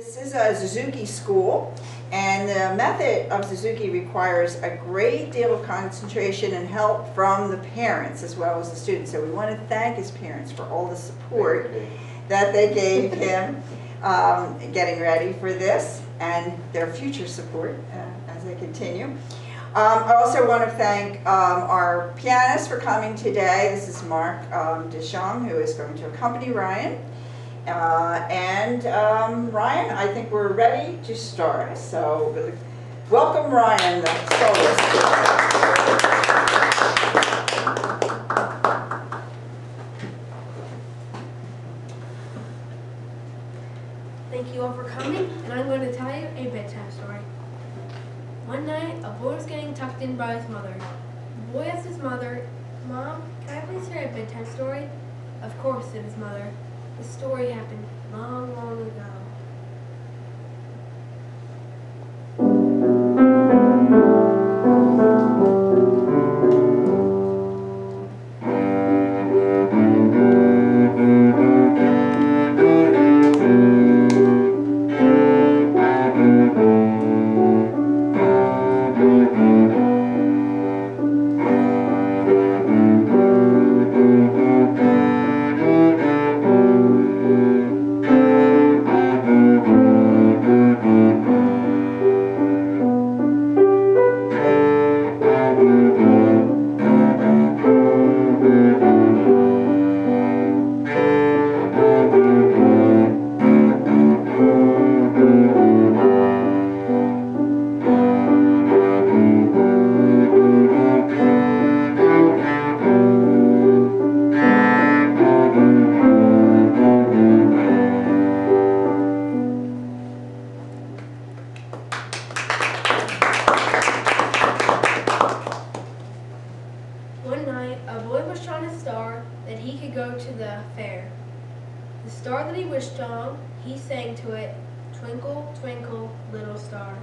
This is a Suzuki school, and the method of Suzuki requires a great deal of concentration and help from the parents as well as the students. So we want to thank his parents for all the support that they gave him getting ready for this and their future support as they continue. I also want to thank our pianist for coming today. This is Mark Deschamps, who is going to accompany Ryan. Ryan, I think we're ready to start. So welcome Ryan, the soloist. Thank you all for coming, and I'm going to tell you a bedtime story. One night, a boy was getting tucked in by his mother. The boy asked his mother, "Mom, can I please hear a bedtime story?" "Of course," said his mother. The story happened long, long ago. One night, a boy wished on a star that he could go to the fair. The star that he wished on, he sang to it, "Twinkle, twinkle, little star."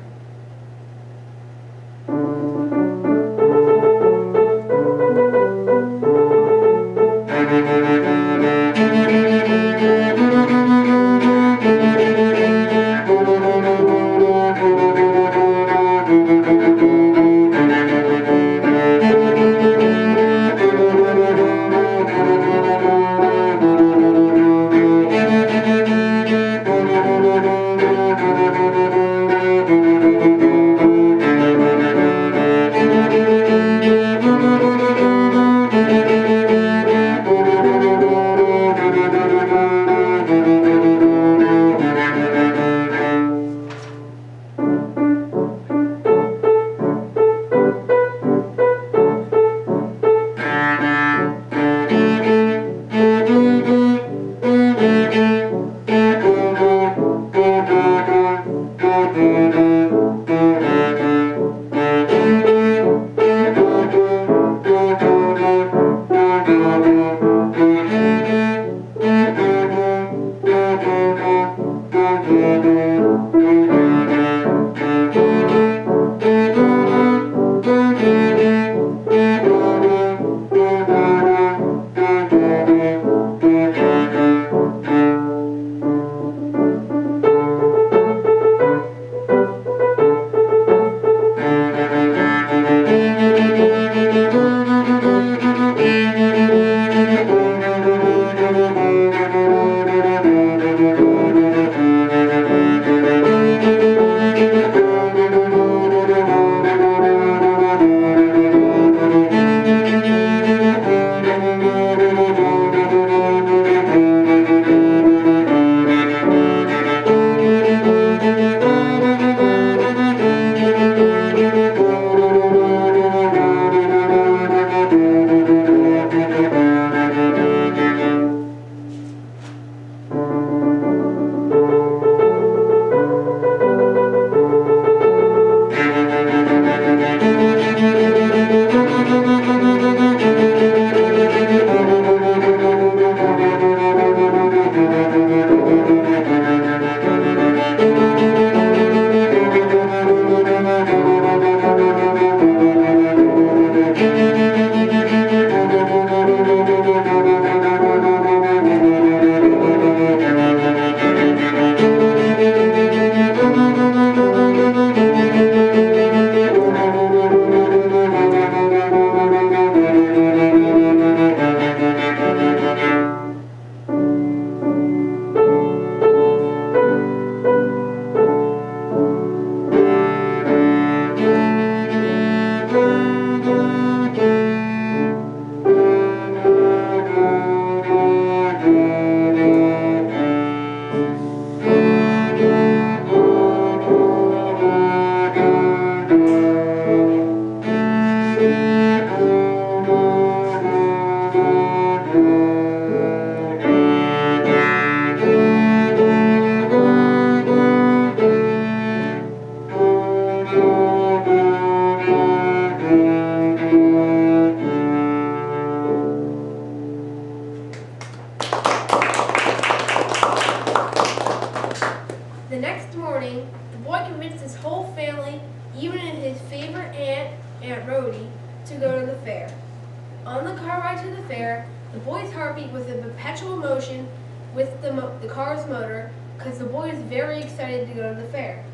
next morning, the boy convinced his whole family, even his favorite aunt, Aunt Rhody, to go to the fair. On the car ride to the fair, the boy's heartbeat was in perpetual motion with the car's motor because the boy was very excited to go to the fair.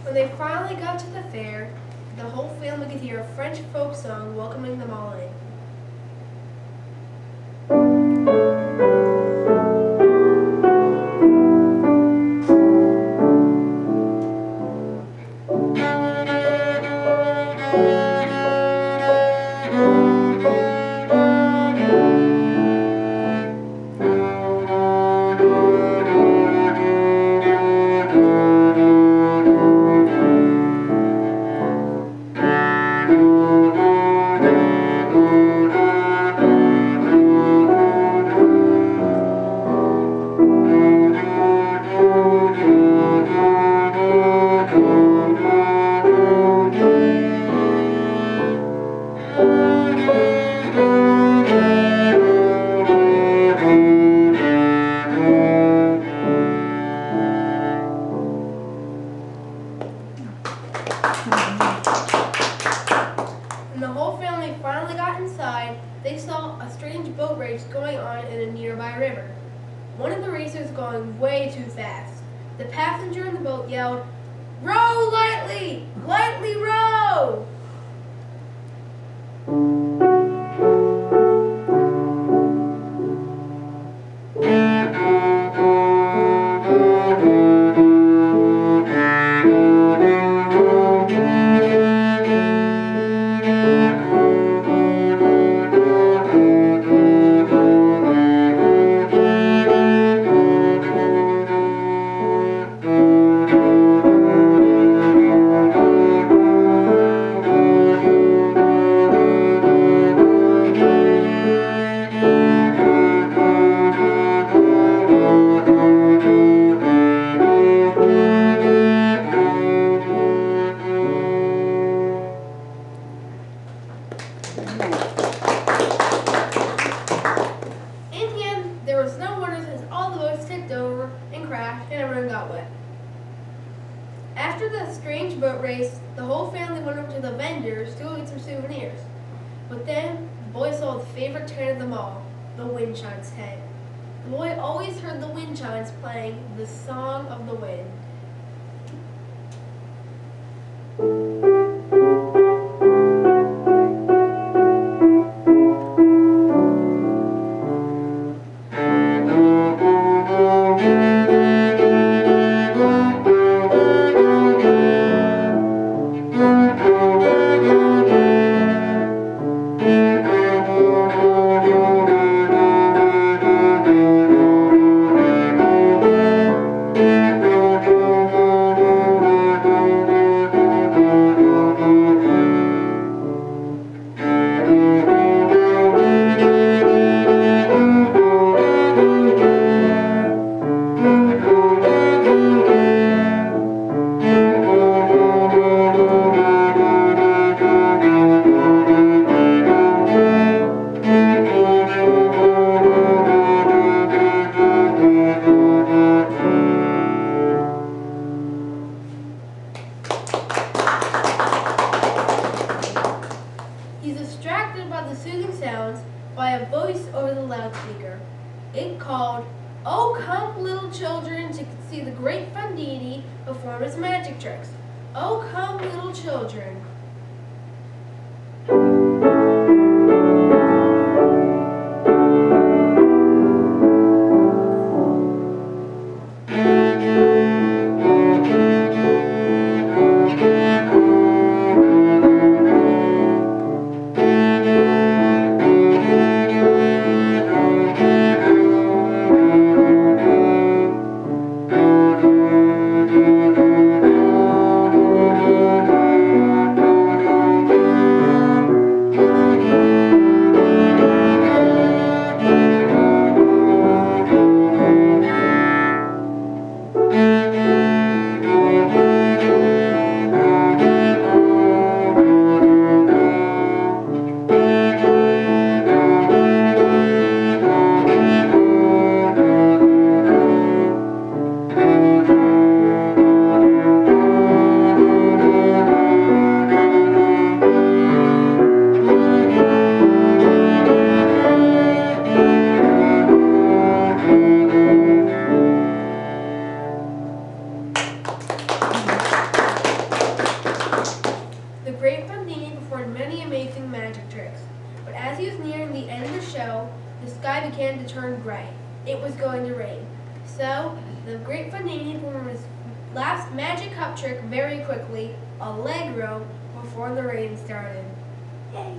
When they finally got to the fair, the whole family could hear a French folk song welcoming them all in. When the whole family finally got inside, they saw a strange boat race going on in a nearby river. One of the racers going way too fast. The passenger in the boat yelled, "Row lightly! Lightly row!" There was no wonders as all the boats tipped over and crashed and everyone got wet. After the strange boat race, the whole family went over to the vendors to go get some souvenirs. But then, the boy saw his favorite toy of them all, the wind chimes head. The boy always heard the wind chimes playing the song of the wind. By a voice over the loudspeaker. It called, "Oh, come little children to see the great Fundini perform his magic tricks." Oh, come, little children. The great Bandini performed many amazing magic tricks, but as he was nearing the end of the show, the sky began to turn gray. It was going to rain. So, the great Bandini performed his last magic cup trick very quickly, allegro, before the rain started. Yay!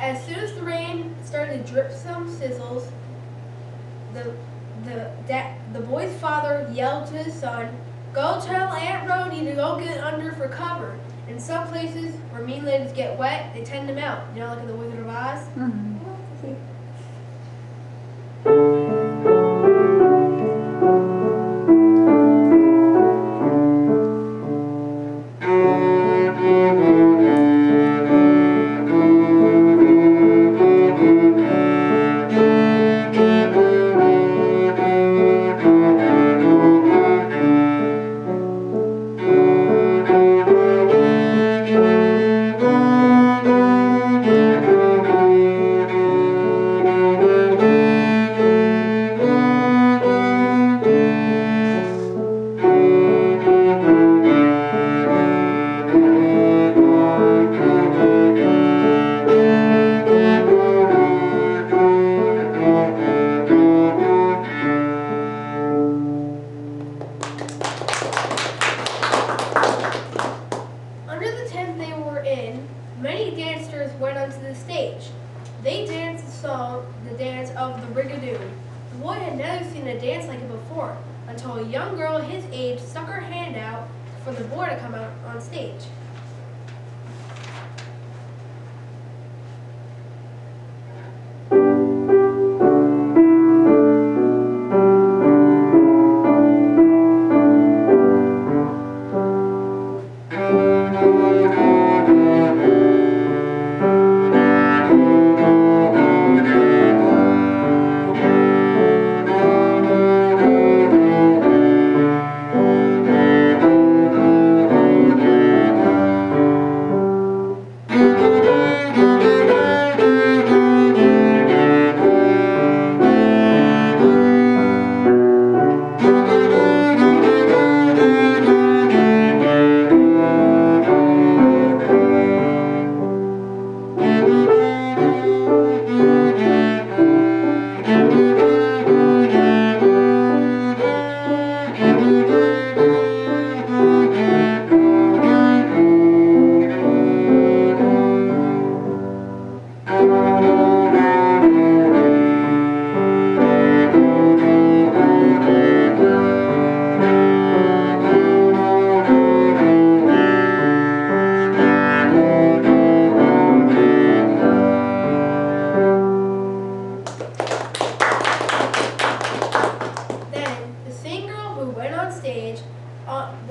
As soon as the rain started to drip some sizzles, the boy's father yelled to his son, "Go tell Aunt Rhody to go get under for cover." In some places where mean ladies get wet, they tend them out. You know, like in The Wizard of Oz? Many dancers went onto the stage. They danced the dance of the rigadoo. The boy had never seen a dance like it before, until a young girl his age stuck her hand out for the boy to come out on stage.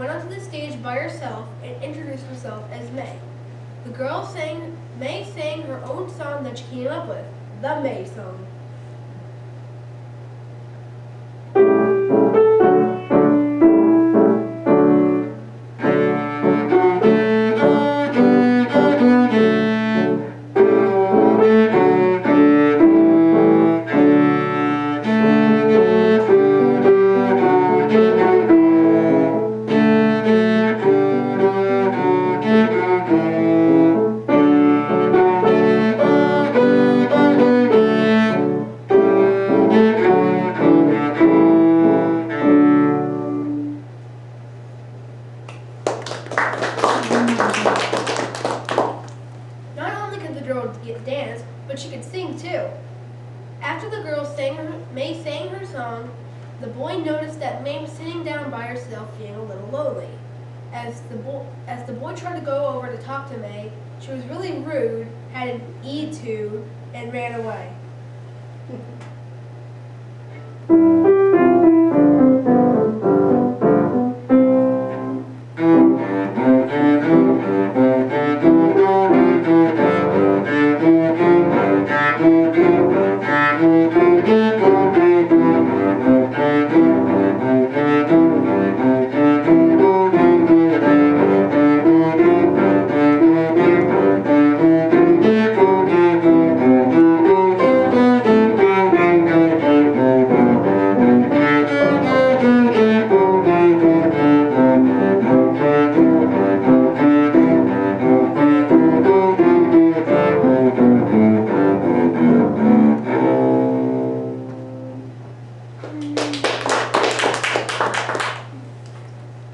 went onto the stage by herself and introduced herself as May. May sang her own song that she came up with, the May song. Dance, but she could sing too. After the girl May sang her song, the boy noticed that May was sitting down by herself, feeling a little lonely. As the boy tried to go over to talk to May, she was really rude, had an attitude, and ran away.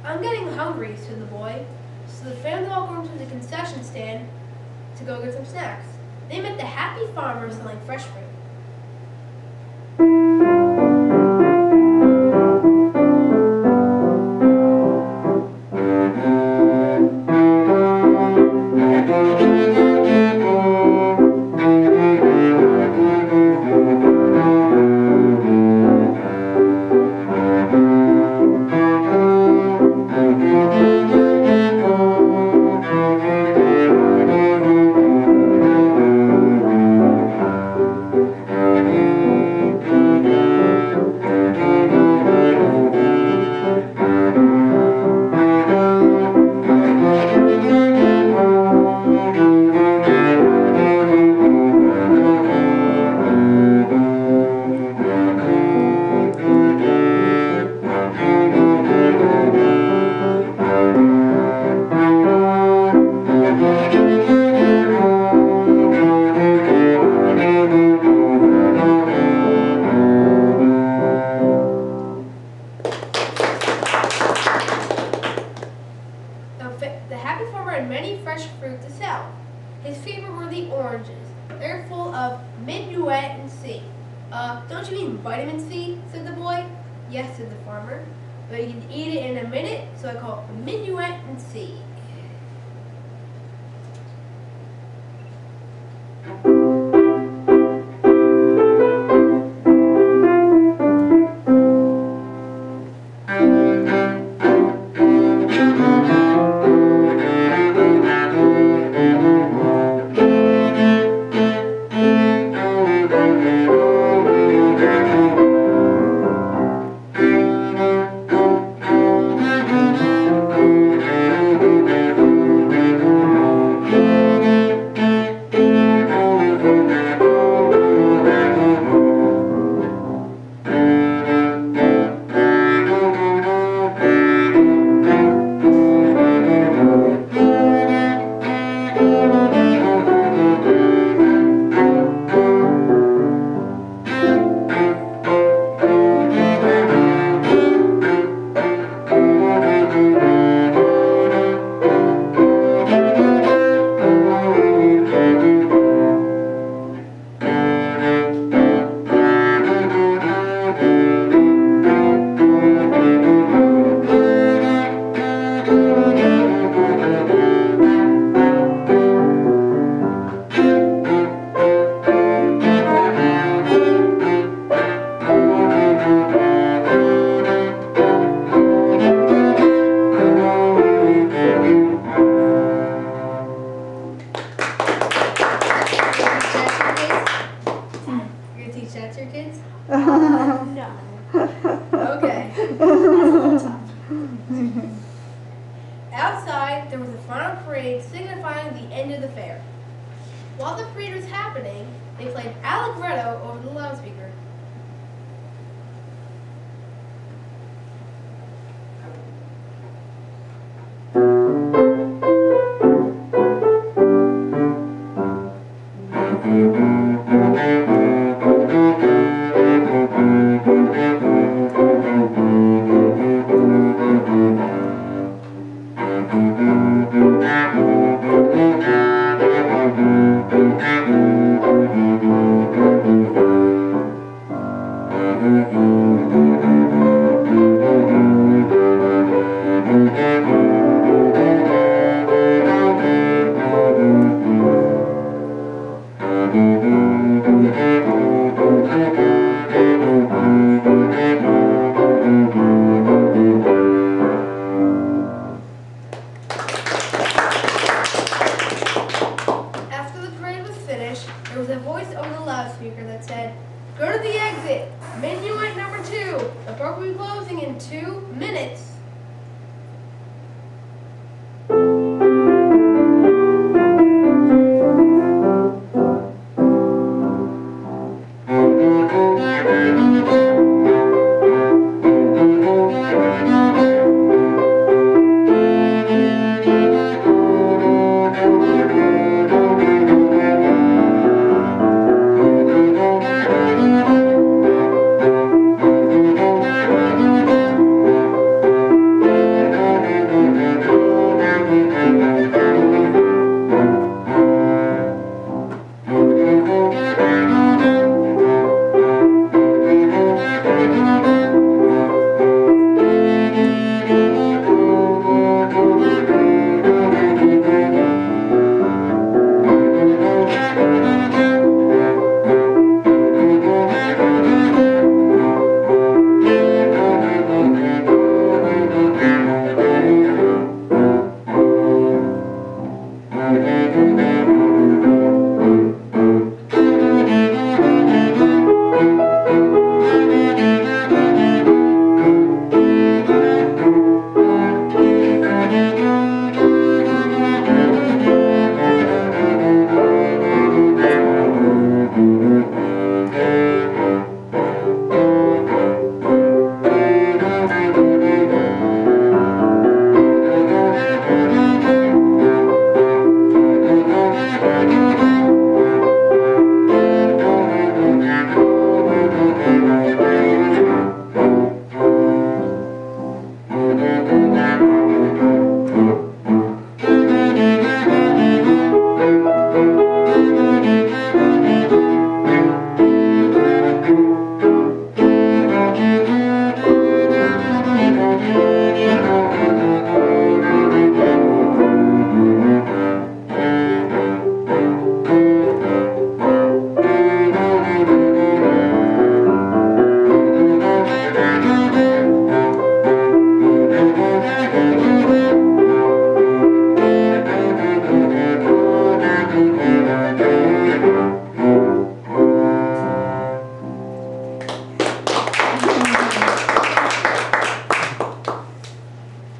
"I'm getting hungry," said the boy. So the family all went to the concession stand to go get some snacks. They met the happy farmer selling fresh fruit. The happy farmer had many fresh fruit to sell. His favorite were the oranges. They're full of minuet and C. Don't you mean vitamin C? Said the boy. Yes, said the farmer. But you can eat it in a minute, so I call it minuet and C. Outside, there was a final parade signifying the end of the fair. While the parade was happening, they played Allegretto over the loudspeaker. There was a voice over the loudspeaker that said, "Go to the exit, minuet number 2. The park will be closing in 2 minutes."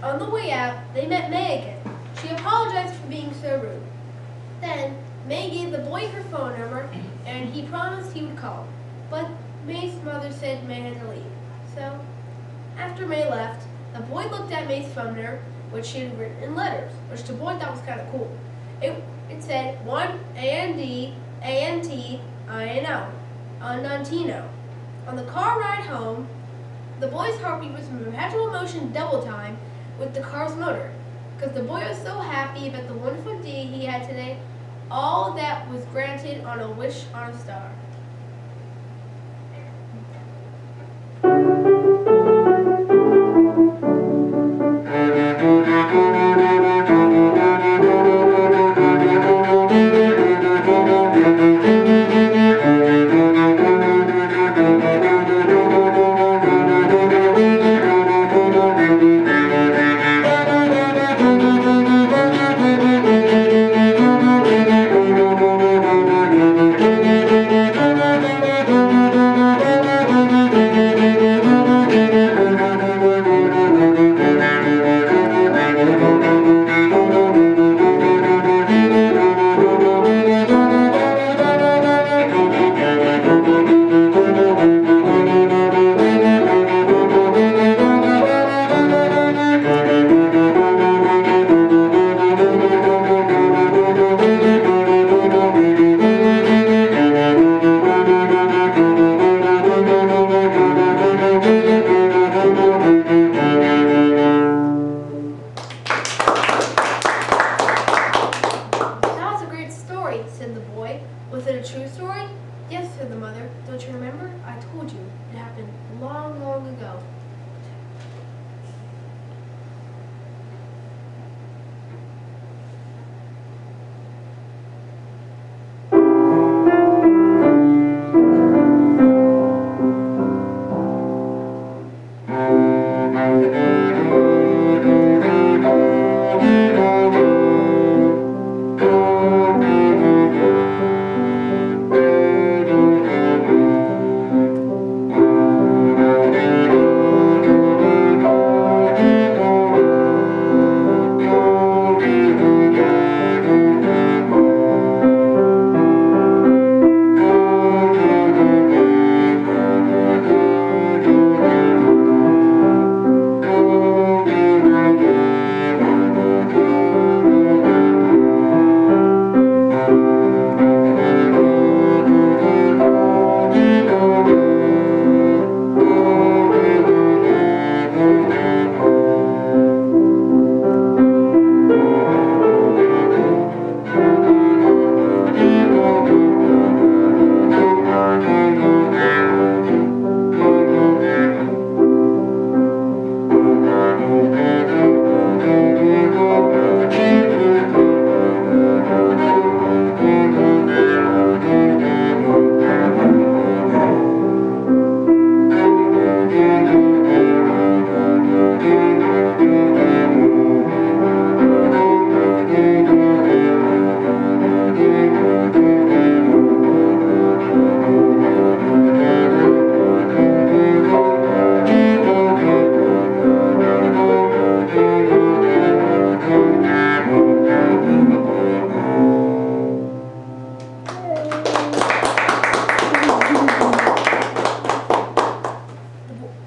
On the way out, they met May again. She apologized for being so rude. Then, May gave the boy her phone number, and he promised he would call. But May's mother said May had to leave. So, after May left, the boy looked at May's phone number, which she had written in letters, which the boy thought was kind of cool. It said 1 A-N-D A-N-T-I-N-O, Andantino. On the car ride home, the boy's heartbeat was in perpetual motion double time with the car's motor, because the boy was so happy about the wonderful day he had today, all that was granted on a wish on a star. true story? Yes, said the mother. Don't you remember? I told you. It happened long, long ago.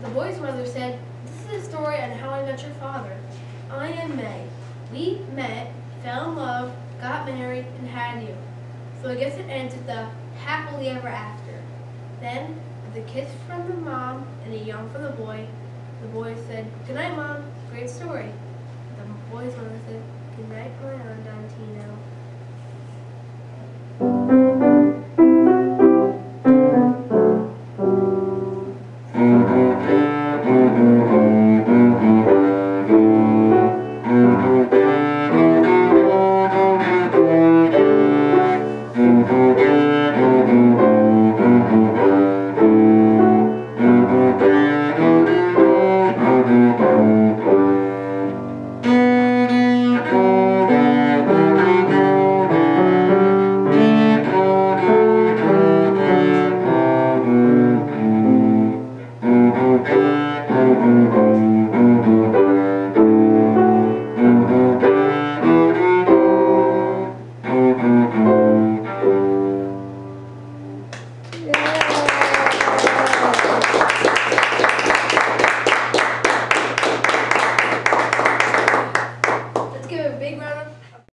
The boy's mother said, "This is a story on how I met your father. I am May. We met, fell in love, got married, and had you. So I guess it ends with the happily ever after." Then, with a kiss from the mom and a yawn from the boy said, "Good night, Mom. Great story." The boy's mother